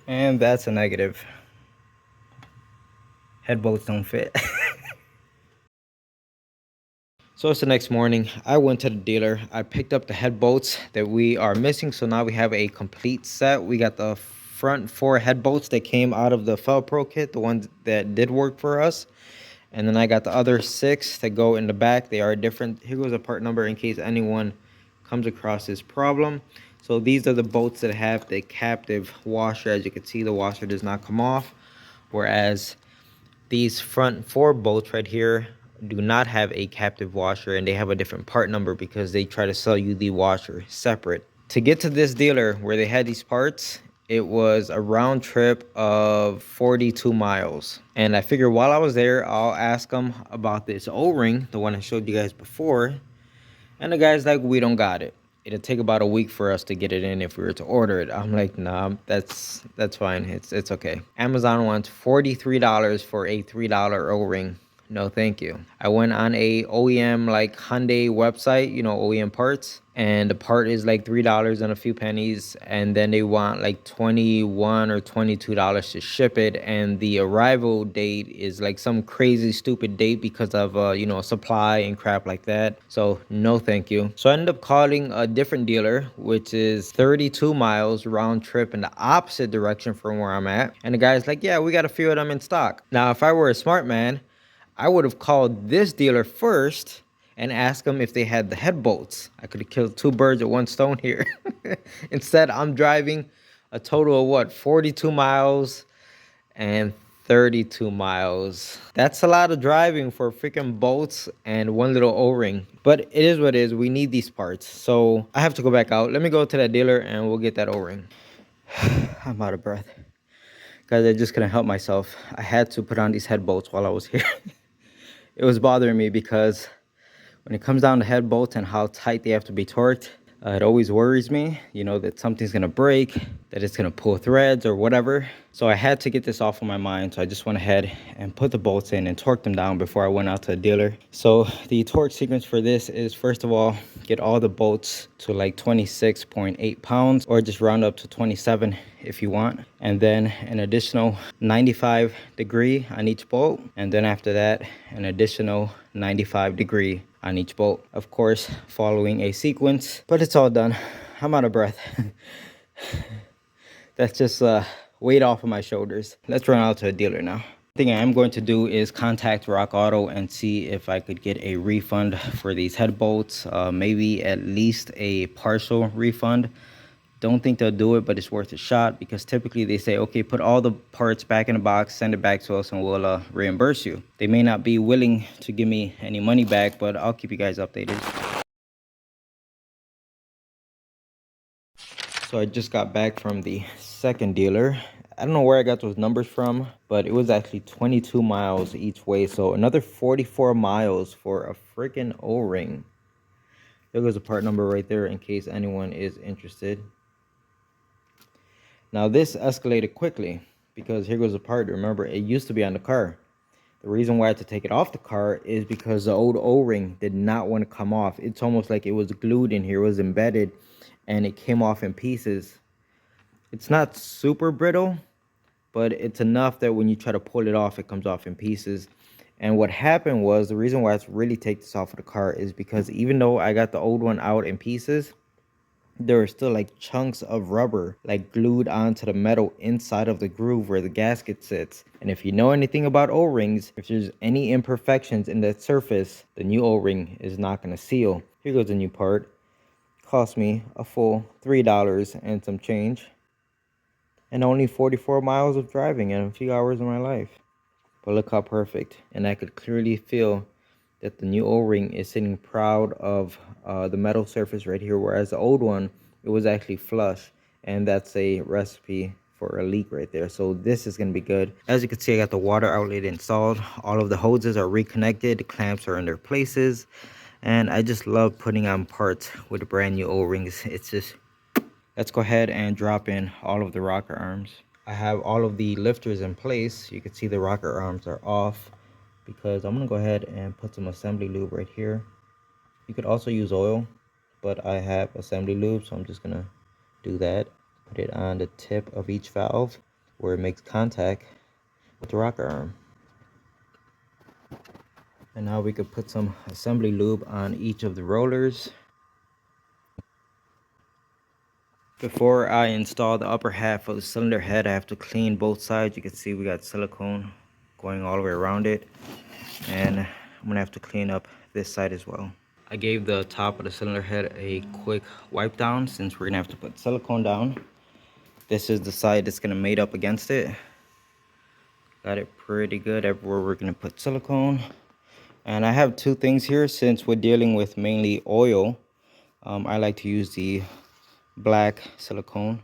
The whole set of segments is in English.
And that's a negative. Head bolts don't fit. So it's the next morning. I went to the dealer. I picked up the head bolts that we are missing. So now we have a complete set. We got the front 4 head bolts that came out of the Felpro kit, the ones that did work for us. And then I got the other 6 that go in the back. They are different. Here goes a part number in case anyone comes across this problem. So these are the bolts that have the captive washer. As you can see, the washer does not come off. Whereas these front 4 bolts right here do not have a captive washer, and they have a different part number because they try to sell you the washer separate. To get to this dealer where they had these parts, it was a round trip of 42 miles. And I figured while I was there, I'll ask them about this O-ring, the one I showed you guys before. And the guy's like, we don't got it. It'll take about a week for us to get it in if we were to order it. I'm like, nah, that's fine. It's okay. Amazon wants $43 for a $3 O-ring. No, thank you. I went on a OEM like Hyundai website, you know, OEM parts, and the part is like $3 and a few pennies, and then they want like $21 or $22 to ship it, and the arrival date is like some crazy stupid date because of you know, supply and crap like that. So no, thank you. So I ended up calling a different dealer, which is 32 miles round trip in the opposite direction from where I'm at, and the guy's like, yeah, we got a few of them in stock. Now, if I were a smart man, I would have called this dealer first and asked them if they had the head bolts. I could have killed 2 birds with 1 stone here. Instead, I'm driving a total of what, 42 miles and 32 miles. That's a lot of driving for freaking bolts and 1 little O-ring. But it is what it is. We need these parts. So I have to go back out. Let me go to that dealer and we'll get that O-ring. I'm out of breath. Guys, I just couldn't help myself. I had to put on these head bolts while I was here. It was bothering me because when it comes down to head bolts and how tight they have to be torqued, it always worries me, you know, that something's gonna break, that it's gonna pull threads or whatever. So I had to get this off of my mind. So I just went ahead and put the bolts in and torqued them down before I went out to the dealer. So the torque sequence for this is, first of all, get all the bolts to like 26.8 pounds, or just round up to 27 if you want. And then an additional 95 degree on each bolt. And then after that, an additional 95 degree on each bolt, of course following a sequence. But it's all done. I'm out of breath. That's just weight off of my shoulders. Let's run out to a dealer now. The thing I am going to do is contact Rock Auto and see if I could get a refund for these head bolts. Maybe at least a partial refund. Don't think they'll do it, but it's worth a shot, because typically they say, okay, put all the parts back in the box, send it back to us, and we'll reimburse you. They may not be willing to give me any money back, but I'll keep you guys updated. So I just got back from the second dealer. I don't know where I got those numbers from, but it was actually 22 miles each way. So another 44 miles for a freaking O-ring. There goes a part number right there in case anyone is interested. Now this escalated quickly because here goes the part. Remember, it used to be on the car. The reason why I had to take it off the car is because the old O-ring did not want to come off. It's almost like it was glued in here, it was embedded, and it came off in pieces. It's not super brittle, but it's enough that when you try to pull it off, it comes off in pieces. And what happened was, the reason why I had to really take this off of the car is because even though I got the old one out in pieces, there are still like chunks of rubber like glued onto the metal inside of the groove where the gasket sits. And if you know anything about O-rings, if there's any imperfections in that surface, the new O-ring is not going to seal. Here goes a new part. Cost me a full $3 and some change, and only 44 miles of driving and a few hours of my life. But look how perfect. And I could clearly feel that the new O-ring is sitting proud of the metal surface right here, whereas the old one, it was actually flush, and that's a recipe for a leak right there. So this is going to be good. As you can see, I got the water outlet installed. All of the hoses are reconnected, the clamps are in their places, and I just love putting on parts with brand new O-rings. It's just, let's go ahead and drop in all of the rocker arms. I have all of the lifters in place. You can see the rocker arms are off because I'm gonna go ahead and put some assembly lube right here. You could also use oil, but I have assembly lube, so I'm just gonna do that. Put it on the tip of each valve, where it makes contact with the rocker arm. And now we could put some assembly lube on each of the rollers. Before I install the upper half of the cylinder head, I have to clean both sides. You can see we got silicone going all the way around it. And I'm gonna have to clean up this side as well. I gave the top of the cylinder head a quick wipe down since we're gonna have to put silicone down. This is the side that's gonna mate up against it. Got it pretty good everywhere we're gonna put silicone. And I have two things here since we're dealing with mainly oil. I like to use the black silicone.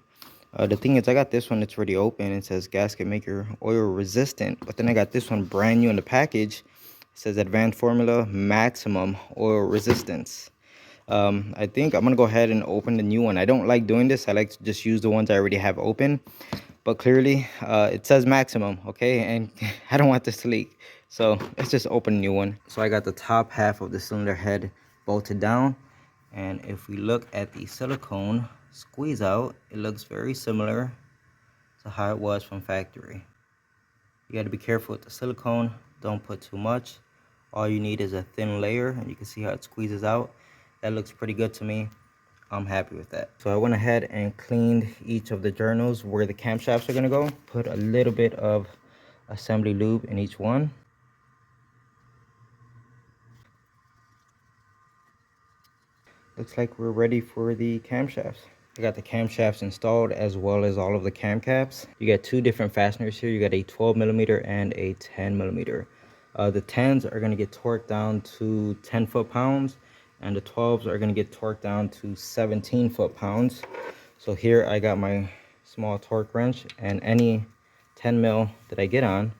The thing is, I got this one that's already open. It says gasket maker oil resistant, but then I got this one brand new in the package. It says advanced formula maximum oil resistance. I think I'm gonna go ahead and open the new one. I don't like doing this. I like to just use the ones I already have open, but clearly it says maximum, okay, and I don't want this to leak, so let's just open a new one. So I got the top half of the cylinder head bolted down, and if we look at the silicone squeeze out, it looks very similar to how it was from factory. You got to be careful with the silicone. Don't put too much. All you need is a thin layer, and you can see how it squeezes out. That looks pretty good to me. I'm happy with that. So I went ahead and cleaned each of the journals where the camshafts are going to go. Put a little bit of assembly lube in each one. Looks like we're ready for the camshafts. I got the camshafts installed as well as all of the cam caps. You got two different fasteners here. You got a 12mm and a 10mm. The 10s are going to get torqued down to 10 foot-pounds, and the 12s are going to get torqued down to 17 foot-pounds. So here I got my small torque wrench, and any 10mm that I get on,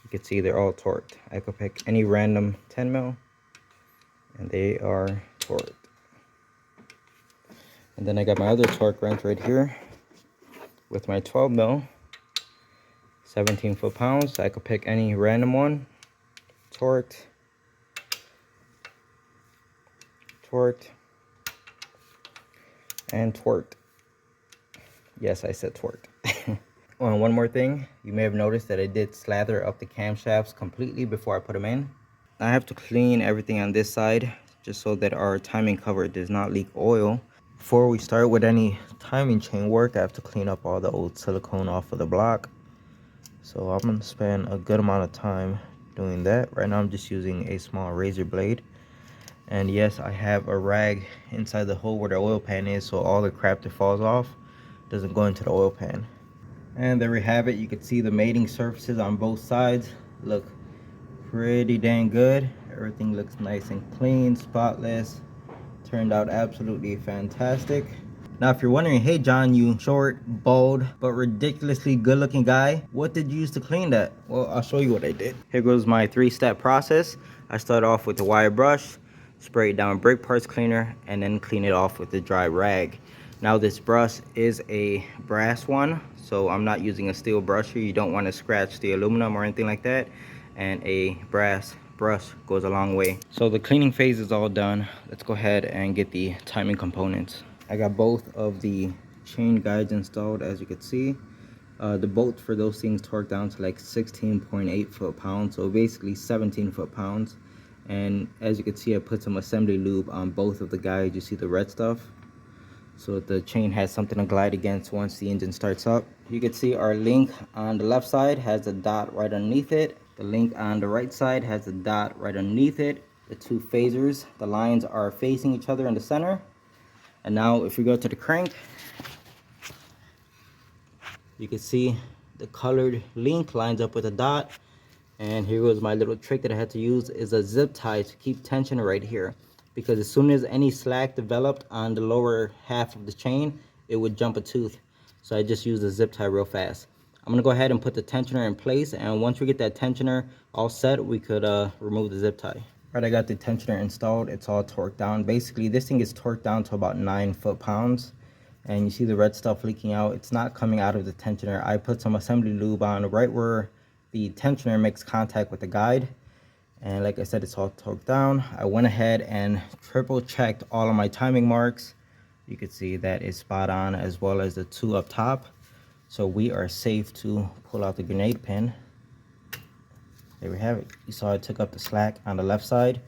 you can see they're all torqued. I could pick any random 10mm, and they are torqued. And then I got my other torque wrench right here with my 12mm, 17 foot-pounds. I could pick any random one, torqued, torqued, and torqued. Yes, I said torqued. Oh, and one more thing, you may have noticed that I did slather up the camshafts completely before I put them in. I have to clean everything on this side just so that our timing cover does not leak oil. Before we start with any timing chain work, I have to clean up all the old silicone off of the block. So I'm going to spend a good amount of time doing that. Right now I'm just using a small razor blade. And yes, I have a rag inside the hole where the oil pan is, so all the crap that falls off doesn't go into the oil pan. And there we have it. You can see the mating surfaces on both sides look pretty dang good. Everything looks nice and clean, spotless. Turned out absolutely fantastic. Now if you're wondering, hey John, you short, bald, but ridiculously good looking guy, what did you use to clean that? Well, I'll show you what I did. Here goes my 3-step process. I start off with the wire brush, spray it down brake parts cleaner, and then clean it off with the dry rag. Now this brush is a brass one, so I'm not using a steel brush here. You don't want to scratch the aluminum or anything like that, and a brass brush goes a long way. So the cleaning phase is all done. Let's go ahead and get the timing components. I got both of the chain guides installed, as you can see. The bolts for those things torqued down to like 16.8 foot-pounds, so basically 17 foot-pounds. And as you can see, I put some assembly lube on both of the guides. You see the red stuff, so the chain has something to glide against once the engine starts up. You can see our link on the left side has a dot right underneath it. The link on the right side has a dot right underneath it. The two phasers, the lines are facing each other in the center. And now if we go to the crank, you can see the colored link lines up with a dot. And here goes my little trick that I had to use, is a zip tie to keep tension right here. Because as soon as any slack developed on the lower half of the chain, it would jump a tooth. So I just used a zip tie real fast. I'm gonna go ahead and put the tensioner in place, and once we get that tensioner all set, we could remove the zip tie. All right, I got the tensioner installed. It's all torqued down. Basically, this thing is torqued down to about 9 foot-pounds. And you see the red stuff leaking out. It's not coming out of the tensioner. I put some assembly lube on right where the tensioner makes contact with the guide. And like I said, it's all torqued down. I went ahead and triple checked all of my timing marks. You can see that is spot on, as well as the two up top. So we are safe to pull out the grenade pin. There we have it. You saw it took up the slack on the left side.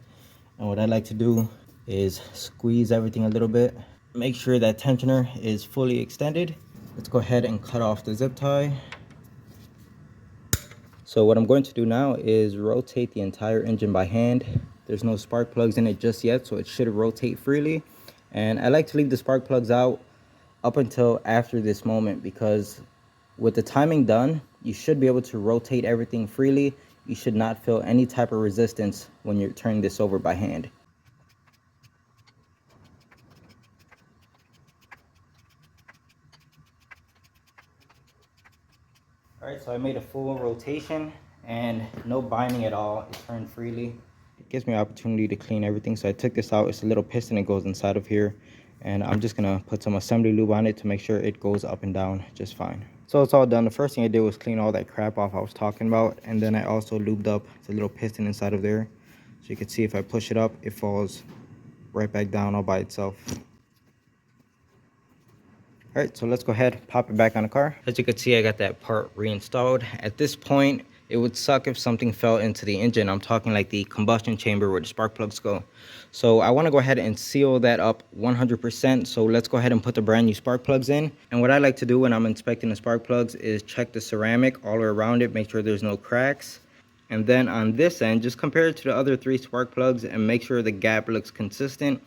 And what I like to do is squeeze everything a little bit. Make sure that tensioner is fully extended. Let's go ahead and cut off the zip tie. So what I'm going to do now is rotate the entire engine by hand. There's no spark plugs in it just yet, so it should rotate freely. And I like to leave the spark plugs out up until after this moment, because with the timing done, you should be able to rotate everything freely. You should not feel any type of resistance when you're turning this over by hand. All right, so I made a full rotation and no binding at all. It turned freely. It gives me an opportunity to clean everything. So I took this out. It's a little piston that goes inside of here. And I'm just gonna put some assembly lube on it to make sure it goes up and down just fine. So it's all done. The first thing I did was clean all that crap off I was talking about. And then I also lubed up the little piston inside of there. So you can see if I push it up, it falls right back down all by itself. All right, so let's go ahead, pop it back on the car. As you can see, I got that part reinstalled. At this point, it would suck if something fell into the engine. I'm talking like the combustion chamber where the spark plugs go. So I want to go ahead and seal that up 100%. So let's go ahead and put the brand new spark plugs in. And what I like to do when I'm inspecting the spark plugs is check the ceramic all around it, make sure there's no cracks. And then on this end, just compare it to the other 3 spark plugs and make sure the gap looks consistent,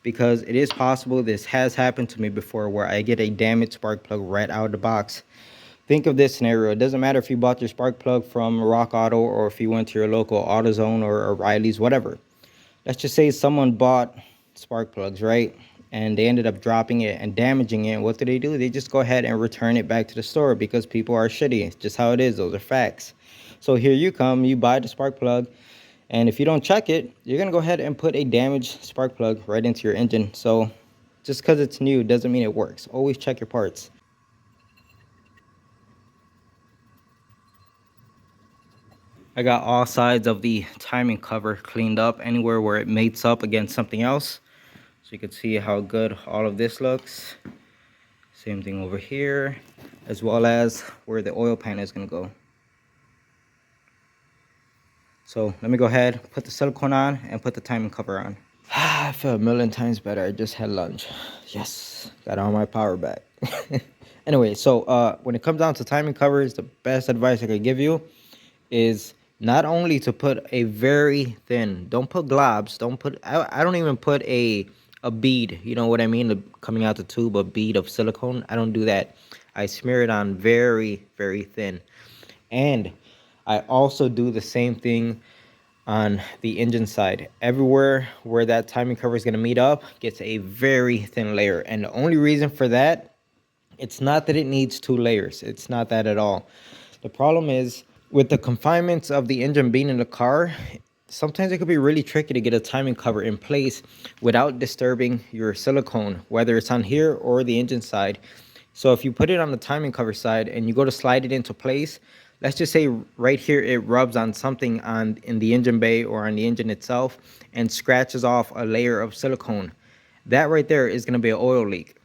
because it is possible, this has happened to me before, where I get a damaged spark plug right out of the box. Think of this scenario. It doesn't matter if you bought your spark plug from Rock Auto or if you went to your local AutoZone or O'Reilly's, whatever. Let's just say someone bought spark plugs, right? And they ended up dropping it and damaging it. What do? They just go ahead and return it back to the store because people are shitty. It's just how it is. Those are facts. So here you come, you buy the spark plug, and if you don't check it, you're going to go ahead and put a damaged spark plug right into your engine. So just because it's new doesn't mean it works. Always check your parts. I got all sides of the timing cover cleaned up, anywhere where it mates up against something else. So you can see how good all of this looks. Same thing over here, as well as where the oil pan is going to go. So let me go ahead, put the silicone on and put the timing cover on. I feel a million times better. I just had lunch. Yes, got all my power back. Anyway, so when it comes down to timing covers, the best advice I could give you is not only to put a very thin, don't put globs, I don't even put a bead, you know what I mean, coming out the tube, a bead of silicone. I don't do that. I smear it on very, very thin. And I also do the same thing on the engine side. Everywhere where that timing cover is going to meet up gets a very thin layer. And the only reason for that, it's not that it needs 2 layers. It's not that at all. The problem is with the confinements of the engine being in the car, sometimes it could be really tricky to get a timing cover in place without disturbing your silicone, whether it's on here or the engine side. So if you put it on the timing cover side and you go to slide it into place, let's just say right here it rubs on something in the engine bay or on the engine itself and scratches off a layer of silicone. That right there is going to be an oil leak.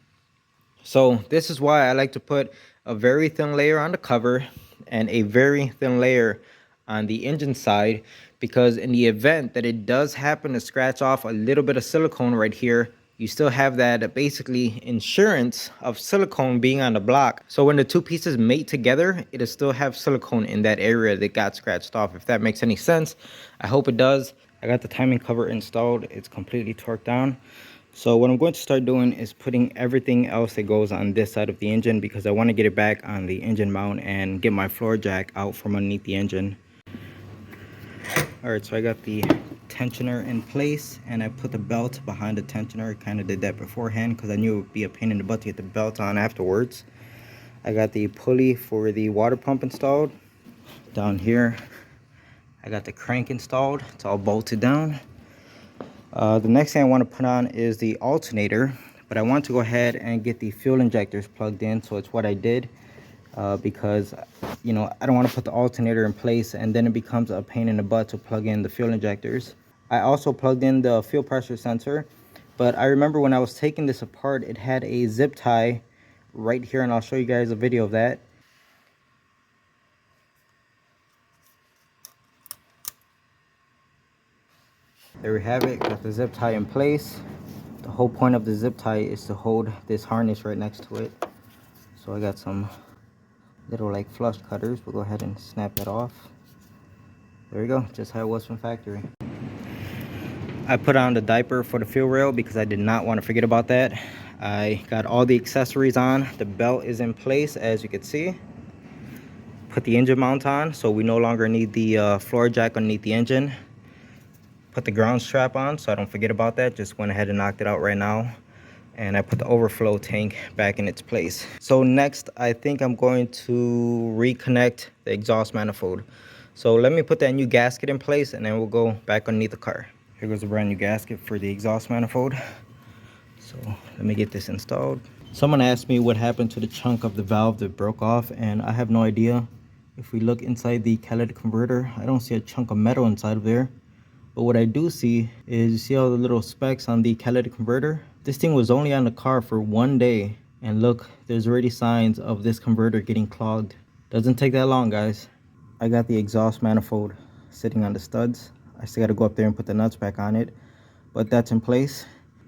So this is why I like to put a very thin layer on the cover and a very thin layer on the engine side, because in the event that it does happen to scratch off a little bit of silicone right here, you still have that basically insurance of silicone being on the block. So when the 2 pieces mate together, it'll still have silicone in that area that got scratched off, if that makes any sense. I hope it does. I got the timing cover installed. It's completely torqued down. So what I'm going to start doing is putting everything else that goes on this side of the engine, because I want to get it back on the engine mount and get my floor jack out from underneath the engine. Alright, so I got the tensioner in place and I put the belt behind the tensioner. Kind of did that beforehand because I knew it would be a pain in the butt to get the belt on afterwards. I got the pulley for the water pump installed. Down here, I got the crank installed. It's all bolted down. The next thing I want to put on is the alternator, but I want to go ahead and get the fuel injectors plugged in. So it's what I did, because you know, I don't want to put the alternator in place and then it becomes a pain in the butt to plug in the fuel injectors. I also plugged in the fuel pressure sensor, but I remember when I was taking this apart, it had a zip tie right here, and I'll show you guys a video of that. There we have it. Got the zip tie in place. The whole point of the zip tie is to hold this harness right next to it. So I got some little like flush cutters. We'll go ahead and snap that off. There you go, just how it was from factory. I put on the diaper for the fuel rail because I did not want to forget about that. I got all the accessories on. The belt is in place, as you can see. Put the engine mount on, so we no longer need the floor jack underneath the engine. Put the ground strap on, so I don't forget about that. Just went ahead and knocked it out right now. And I put the overflow tank back in its place. So next, I think I'm going to reconnect the exhaust manifold. So let me put that new gasket in place, and then we'll go back underneath the car. Here goes a brand new gasket for the exhaust manifold. So let me get this installed. Someone asked me what happened to the chunk of the valve that broke off, and I have no idea. If we look inside the catalytic converter, I don't see a chunk of metal inside of there. But what I do see is, you see all the little specks on the catalytic converter? This thing was only on the car for 1 day, and look, there's already signs of this converter getting clogged. Doesn't take that long, guys. I got the exhaust manifold sitting on the studs. I still got to go up there and put the nuts back on it, but that's in place.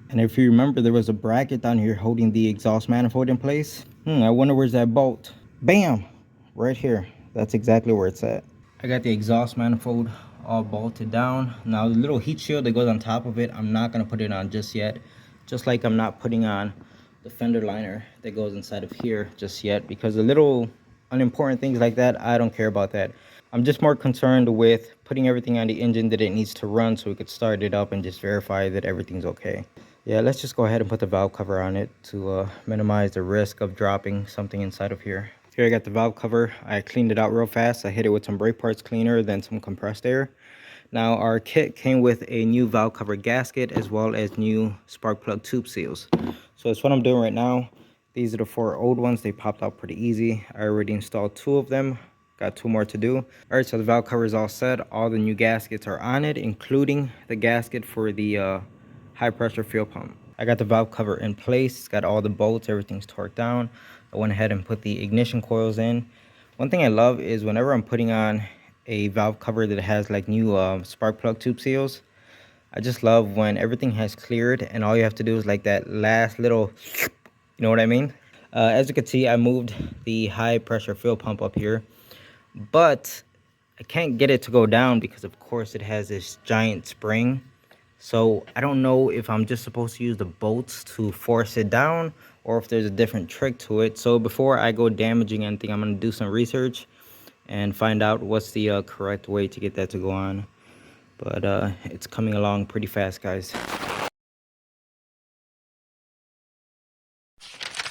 And if you remember, there was a bracket down here holding the exhaust manifold in place. I wonder where's that bolt. Bam! Right here. That's exactly where it's at. I got the exhaust manifold all bolted down. Now the little heat shield that goes on top of it, I'm not going to put it on just yet. Just like I'm not putting on the fender liner that goes inside of here just yet, because the little unimportant things like that, I don't care about that. I'm just more concerned with putting everything on the engine that it needs to run, so we could start it up and just verify that everything's okay. Yeah, let's just go ahead and put the valve cover on it to minimize the risk of dropping something inside of here. Here I got the valve cover. I cleaned it out real fast. I hit it with some brake parts cleaner, then some compressed air. Now our kit came with a new valve cover gasket as well as new spark plug tube seals. So that's what I'm doing right now. These are the 4 old ones. They popped out pretty easy. I already installed 2 of them. Got 2 more to do. All right, so the valve cover is all set. All the new gaskets are on it, including the gasket for the high pressure fuel pump. I got the valve cover in place. It's got all the bolts, everything's torqued down. I went ahead and put the ignition coils in. One thing I love is whenever I'm putting on a valve cover that has like new spark plug tube seals, I just love when everything has cleared and all you have to do is like that last little, you know what I mean? As you can see, I moved the high pressure fuel pump up here, but I can't get it to go down because of course it has this giant spring. So I don't know if I'm just supposed to use the bolts to force it down or if there's a different trick to it. So before I go damaging anything, I'm going to do some research and find out what's the correct way to get that to go on. But it's coming along pretty fast, guys.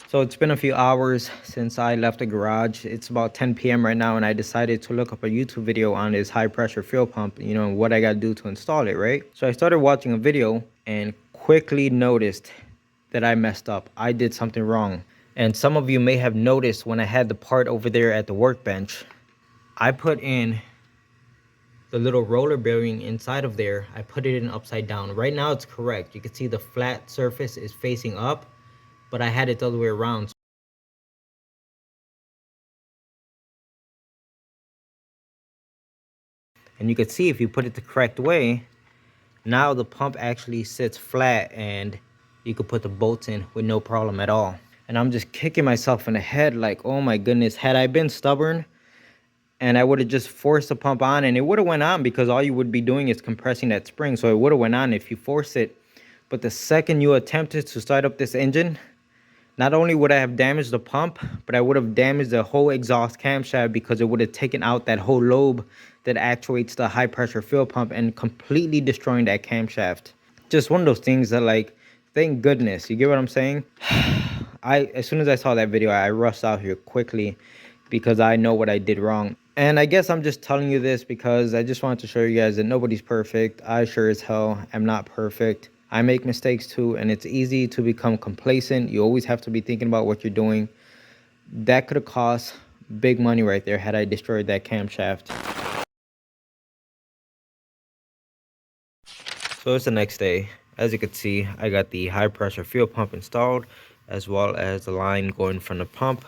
So it's been a few hours since I left the garage. It's about 10 p.m. right now, and I decided to look up a YouTube video on this high pressure fuel pump, you know, what I got to do to install it, right? So I started watching a video and quickly noticed that I messed up. I did something wrong. And some of you may have noticed when I had the part over there at the workbench, I put in the little roller bearing inside of there. I put it in upside down. Right now it's correct. You can see the flat surface is facing up, but I had it the other way around. And you can see if you put it the correct way, now the pump actually sits flat and you could put the bolts in with no problem at all. And I'm just kicking myself in the head like, oh my goodness, had I been stubborn and I would have just forced the pump on, and it would have went on because all you would be doing is compressing that spring. So it would have went on if you force it. But the second you attempted to start up this engine, not only would I have damaged the pump, but I would have damaged the whole exhaust camshaft because it would have taken out that whole lobe that actuates the high pressure fuel pump and completely destroying that camshaft. Just one of those things that, like, thank goodness, you get what I'm saying? As soon as I saw that video, I rushed out here quickly because I know what I did wrong. And I guess I'm just telling you this because I just wanted to show you guys that nobody's perfect. I sure as hell am not perfect. I make mistakes too, and it's easy to become complacent. You always have to be thinking about what you're doing. That could have cost big money right there had I destroyed that camshaft. So it's the next day. As you can see, I got the high pressure fuel pump installed, as well as the line going from the pump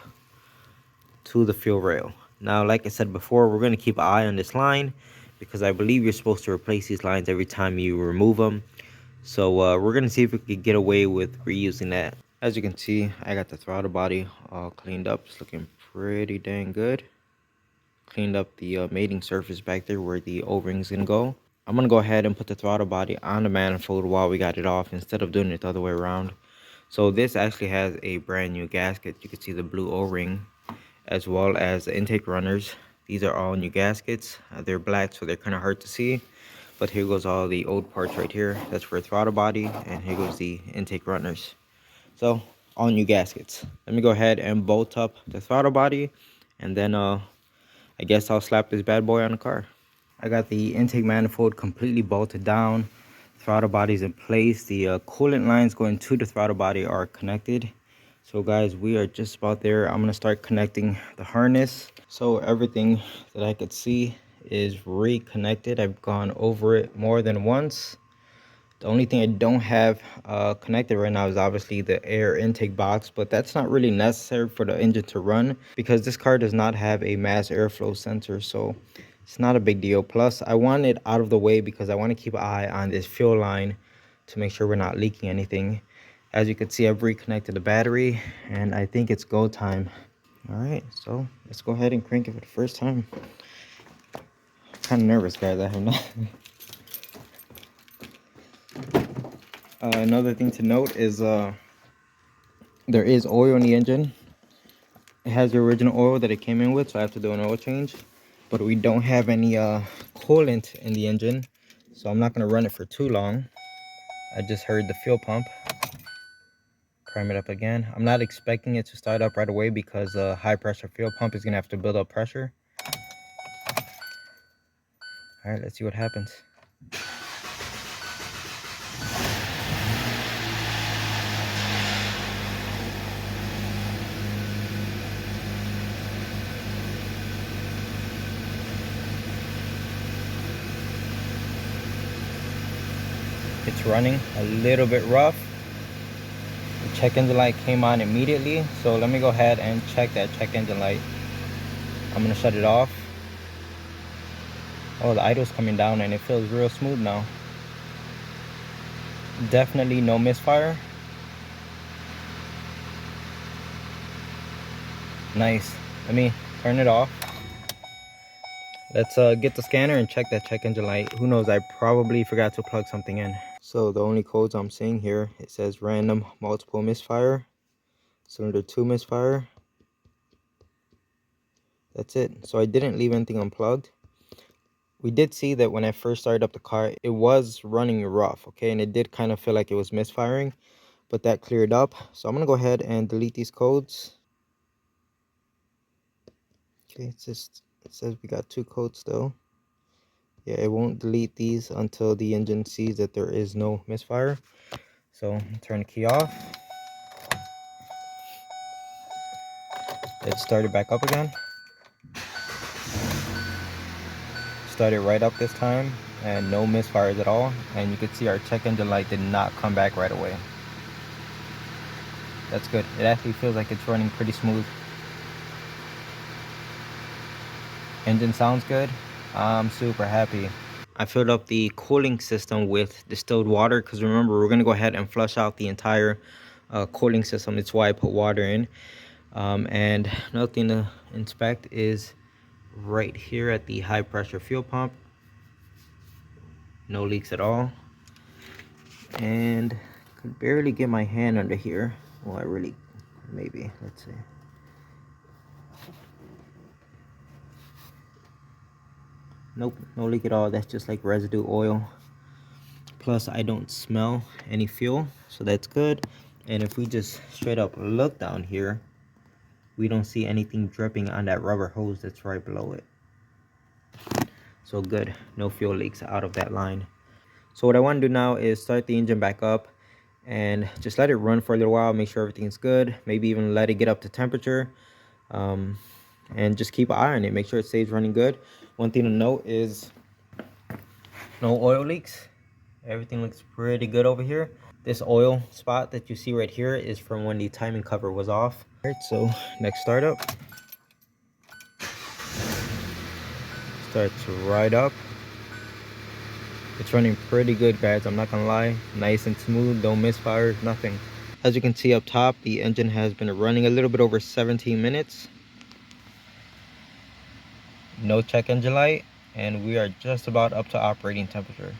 to the fuel rail. Now, like I said before, we're going to keep an eye on this line because I believe you're supposed to replace these lines every time you remove them. So we're gonna see if we could get away with reusing that. As you can see, I got the throttle body all cleaned up. It's looking pretty dang good. Cleaned up the mating surface back there where the O-ring's gonna go. I'm gonna go ahead and put the throttle body on the manifold while we got it off instead of doing it the other way around. So this actually has a brand new gasket. You can see the blue O-ring as well as the intake runners. These are all new gaskets. They're black, so they're kind of hard to see. But here goes all the old parts right here. That's for throttle body, and here goes the intake runners. So all new gaskets. Let me go ahead and bolt up the throttle body, and then I guess I'll slap this bad boy on the car. I got the intake manifold completely bolted down. Throttle body's in place. The coolant lines going to the throttle body are connected. So guys, we are just about there. I'm gonna start connecting the harness. So everything that I could see is reconnected. I've gone over it more than once. The only thing I don't have connected right now is obviously the air intake box, but that's not really necessary for the engine to run because this car does not have a mass airflow sensor, so it's not a big deal. Plus, I want it out of the way because I want to keep an eye on this fuel line to make sure we're not leaking anything. As you can see, I've reconnected the battery, and I think it's go time. All right, so let's go ahead and crank it for the first time. I'm kind of nervous, guys. I have not. Another thing to note is there is oil in the engine. It has the original oil that it came in with, so I have to do an oil change. But we don't have any coolant in the engine, so I'm not going to run it for too long. I just heard the fuel pump. Prime it up again. I'm not expecting it to start up right away because a high pressure fuel pump is going to have to build up pressure. All right, let's see what happens. It's running a little bit rough. The check engine light came on immediately, so let me go ahead and check that check engine light. I'm gonna shut it off. Oh, the idle's coming down and it feels real smooth now. Definitely no misfire. Nice. Let me turn it off. Let's get the scanner and check that check engine light. Who knows, I probably forgot to plug something in. So the only codes I'm seeing here, it says random multiple misfire, cylinder 2 misfire. That's it. So I didn't leave anything unplugged. We did see that when I first started up the car, it was running rough, okay? And it did kind of feel like it was misfiring, but that cleared up. So I'm gonna go ahead and delete these codes. Okay, it says we got 2 codes still. Yeah, it won't delete these until the engine sees that there is no misfire. So turn the key off. Let's start it back up again. Start it right up this time and no misfires at all. And you can see our check engine light did not come back right away. That's good. It actually feels like it's running pretty smooth. Engine sounds good. I'm super happy. I filled up the cooling system with distilled water because remember, we're going to go ahead and flush out the entire cooling system. That's why I put water in. And another thing to inspect is right here at the high pressure fuel pump. No leaks at all. And I could barely get my hand under here. Well, I really, maybe, let's see. Nope, no leak at all. That's just like residue oil. Plus, I don't smell any fuel, so that's good. And if we just straight up look down here, we don't see anything dripping on that rubber hose that's right below it. So good, no fuel leaks out of that line. So what I want to do now is start the engine back up and just let it run for a little while, make sure everything's good, maybe even let it get up to temperature. And just keep an eye on it, make sure it stays running good. One thing to note is no oil leaks. Everything looks pretty good over here. This oil spot that you see right here is from when the timing cover was off. All right, so next startup. Starts right up. It's running pretty good, guys. I'm not gonna lie. Nice and smooth, no misfires, nothing. As you can see up top, the engine has been running a little bit over 17 minutes. No check engine light, and we are just about up to operating temperature.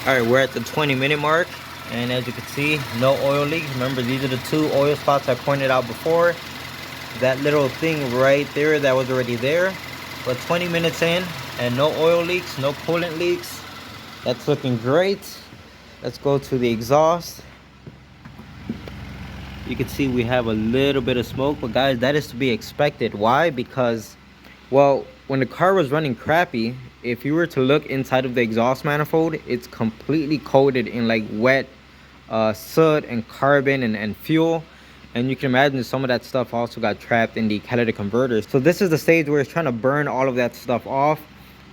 All right, we're at the 20-minute mark, and as you can see, no oil leaks. Remember, these are the 2 oil spots I pointed out before. That little thing right there, that was already there. But 20 minutes in, and no oil leaks, no coolant leaks. That's looking great. Let's go to the exhaust. You can see we have a little bit of smoke, but guys, that is to be expected. Why? Because, well, when the car was running crappy, if you were to look inside of the exhaust manifold, it's completely coated in like wet soot and carbon and fuel. And you can imagine some of that stuff also got trapped in the catalytic converters. So this is the stage where it's trying to burn all of that stuff off.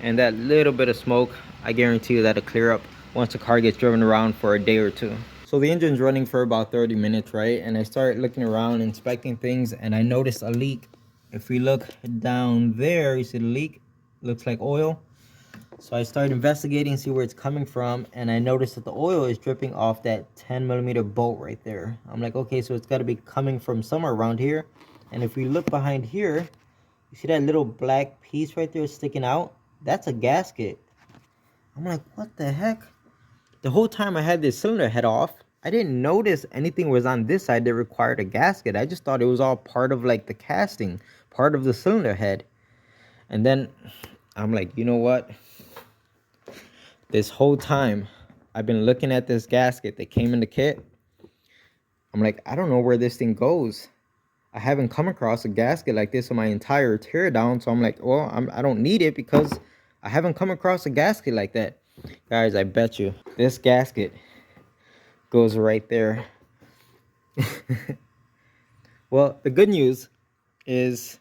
And that little bit of smoke, I guarantee you that'll clear up once the car gets driven around for a day or two. So the engine's running for about 30 minutes, right? And I start looking around, inspecting things, and I noticed a leak. If we look down there, you see the leak, looks like oil. So I started investigating, see where it's coming from, and I noticed that the oil is dripping off that 10mm bolt right there. I'm like, okay, so it's got to be coming from somewhere around here. And if we look behind here, you see that little black piece right there sticking out? That's a gasket. I'm like, what the heck? The whole time I had this cylinder head off, I didn't notice anything was on this side that required a gasket. I just thought it was all part of like the casting, part of the cylinder head. And then I'm like, you know what? This whole time I've been looking at this gasket that came in the kit. I'm like, I don't know where this thing goes. I haven't come across a gasket like this in my entire teardown. So I'm like, well, I don't need it because I haven't come across a gasket like that. Guys, I bet you this gasket goes right there. Well, the good news is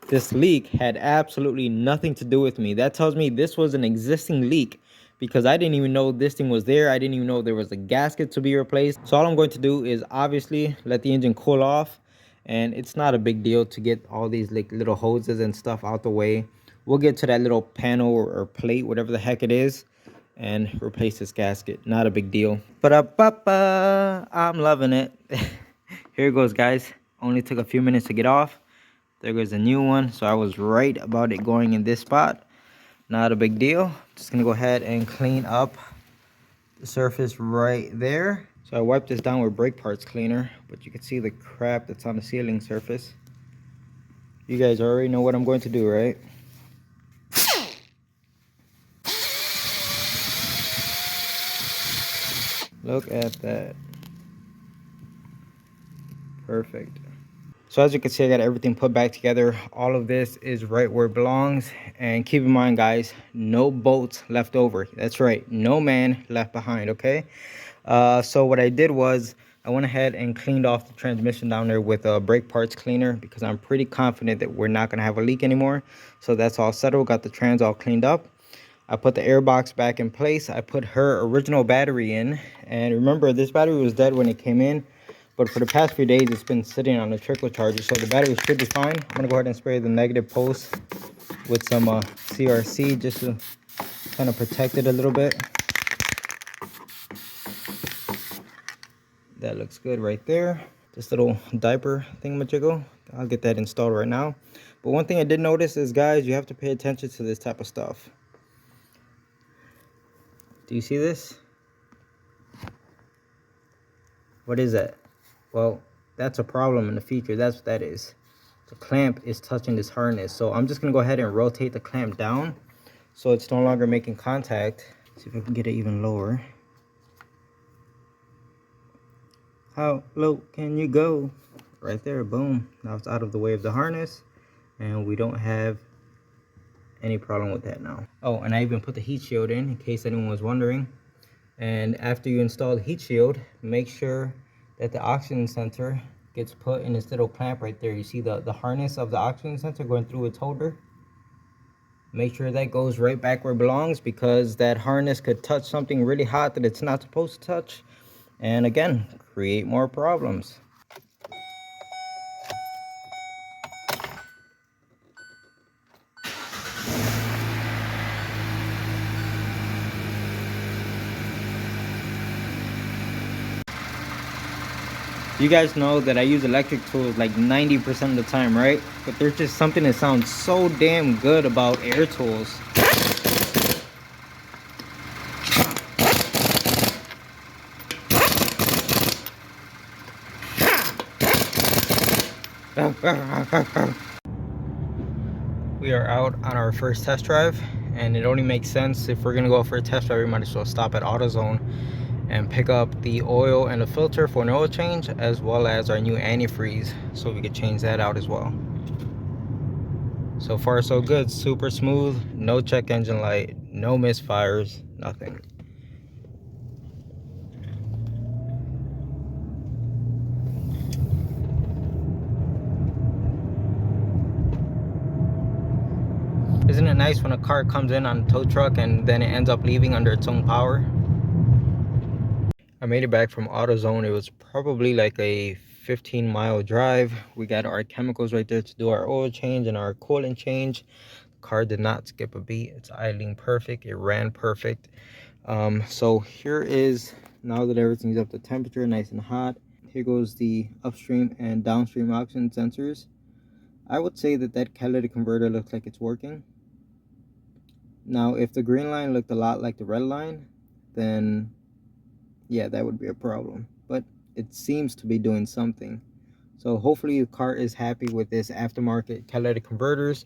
this leak had absolutely nothing to do with me. That tells me this was an existing leak because I didn't even know this thing was there. I didn't even know there was a gasket to be replaced. So all I'm going to do is obviously let the engine cool off, and it's not a big deal to get all these like little hoses and stuff out the way. We'll get to that little panel or plate, whatever the heck it is, and replace this gasket. Not a big deal. But I'm loving it. Here it goes, guys. Only took a few minutes to get off. There goes a new one. So I was right about it going in this spot. Not a big deal. Just gonna go ahead and clean up the surface right there. So I wiped this down with brake parts cleaner, but you can see the crap that's on the sealing surface. You guys already know what I'm going to do, right? Look at that. Perfect. So as you can see, I got everything put back together. All of this is right where it belongs. And keep in mind, guys, no bolts left over. That's right, no man left behind, okay? So what I did was I went ahead and cleaned off the transmission down there with a brake parts cleaner because I'm pretty confident that we're not gonna have a leak anymore. So that's all settled, got the trans all cleaned up. I put the air box back in place. I put her original battery in. And remember, this battery was dead when it came in, but for the past few days, it's been sitting on a trickle charger. So the battery should be fine. I'm gonna go ahead and spray the negative post with some CRC just to kind of protect it a little bit. That looks good right there. This little diaper thingamajiggle, I'll get that installed right now. But one thing I did notice is, guys, you have to pay attention to this type of stuff. Do you see this? What is that? Well, that's a problem in the feature. That's what that is. The clamp is touching this harness. So I'm just gonna go ahead and rotate the clamp down so it's no longer making contact. See if I can get it even lower. How low can you go? Right there, boom. Now it's out of the way of the harness and we don't have any problem with that now. Oh, and I even put the heat shield in case anyone was wondering. And after you install the heat shield, make sure that the oxygen sensor gets put in this little clamp right there. You see the harness of the oxygen sensor going through its holder? Make sure that goes right back where it belongs because that harness could touch something really hot that it's not supposed to touch. And again, create more problems. You guys know that I use electric tools like 90% of the time, right? But there's just something that sounds so damn good about air tools. We are out on our first test drive, and it only makes sense if we're gonna go for a test drive, we might as well stop at AutoZone and pick up the oil and the filter for an oil change, as well as our new antifreeze, so we could change that out as well. So far so good, super smooth, no check engine light, no misfires, nothing. Isn't it nice when a car comes in on a tow truck and then it ends up leaving under its own power? I made it back from AutoZone. It was probably like a 15-mile drive. We got our chemicals right there to do our oil change and our coolant change. The car did not skip a beat. It's idling perfect. It ran perfect. So here is, now that everything's up to temperature, nice and hot, here goes the upstream and downstream oxygen sensors. I would say that that catalytic converter looks like it's working. Now, if the green line looked a lot like the red line, then yeah, that would be a problem. But it seems to be doing something. So hopefully the car is happy with this aftermarket catalytic converters,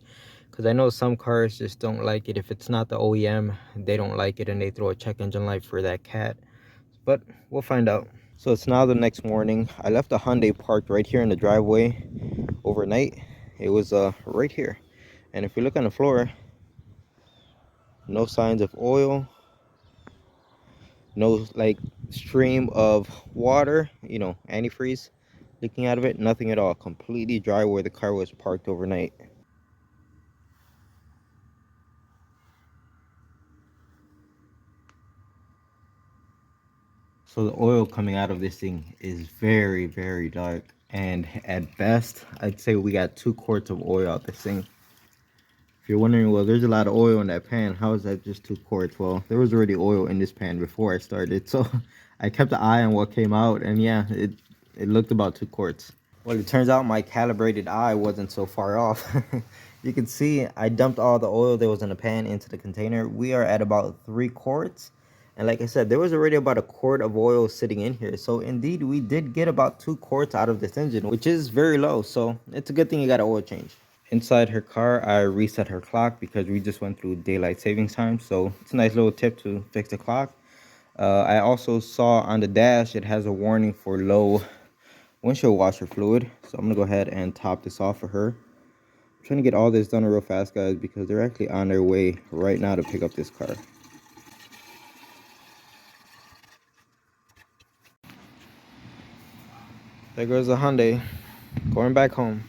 because I know some cars just don't like it. If it's not the OEM, they don't like it and they throw a check engine light for that cat. But we'll find out. So it's now the next morning. I left the Hyundai parked right here in the driveway overnight. It was right here. And if you look on the floor, no signs of oil, no like stream of water, you know, antifreeze leaking out of it, nothing at all. Completely dry where the car was parked overnight. So the oil coming out of this thing is very, very dark, and at best I'd say we got 2 quarts of oil out this thing. If you're wondering, well, there's a lot of oil in that pan, how is that just 2 quarts? Well, there was already oil in this pan before I started, so I kept an eye on what came out, and yeah, it looked about 2 quarts. Well, it turns out my calibrated eye wasn't so far off. You can see I dumped all the oil that was in the pan into the container. We are at about 3 quarts. And like I said, there was already about a quart of oil sitting in here. So indeed, we did get about 2 quarts out of this engine, which is very low. So it's a good thing you got an oil change. Inside her car, I reset her clock because we just went through daylight savings time. So it's a nice little tip to fix the clock. I also saw on the dash, it has a warning for low windshield washer fluid. So I'm gonna go ahead and top this off for her. I'm trying to get all this done real fast, guys, because they're actually on their way right now to pick up this car. There goes the Hyundai going back home.